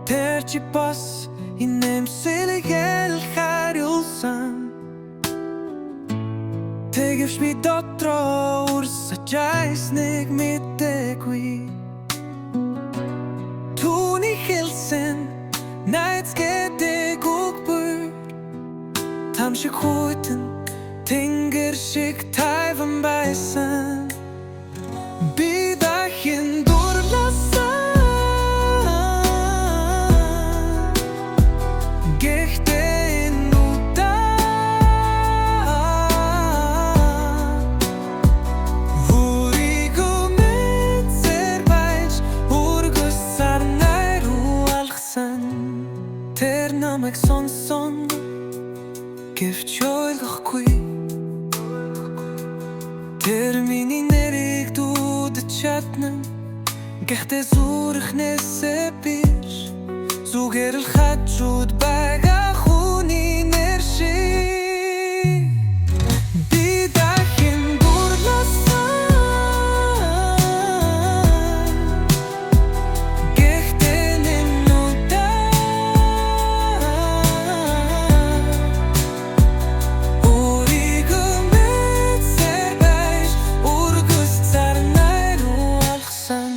Тэр чи бас инэмсэлгэл хариулсан Тэгвч би дотроо урсаж айсныг мэдээгүй Түүний хэлсэн найзгээдэг үгбэр Там шиг хүйтэн тэнгэр шиг тайван байсан Би дахин дурласан Гэхдээ энэ удаа Өөрийгөө мэдсээр байж Үргэс сарнай руу алгасан Тэр намайг сонсон Гэвч ойлгохгүй Тэр миний нэрийг дуудаж чадна Гэхдээ зүрхнээсээ биш Зүгээр л хажууд байгаа хүний нэр шиг Би дахин дурласан Гэхдээ энэ удаа Өөрийгөө мэдсээр байж Үргэс сарнай руу алгасан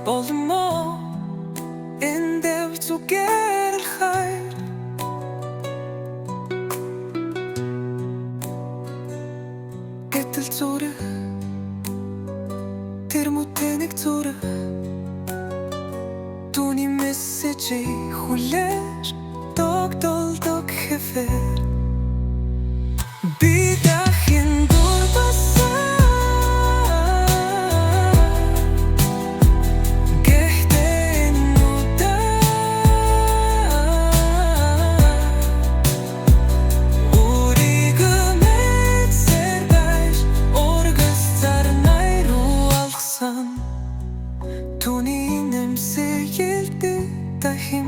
Болмо эндээ зүгээр л хайр Гэтэл зүрх Тэр мөтөнийг зүрх Түүний мессежийг хүлээж Тогтолдог хэвээр Би дахин дурласан Түүний нэмсэлгэлтэй дахин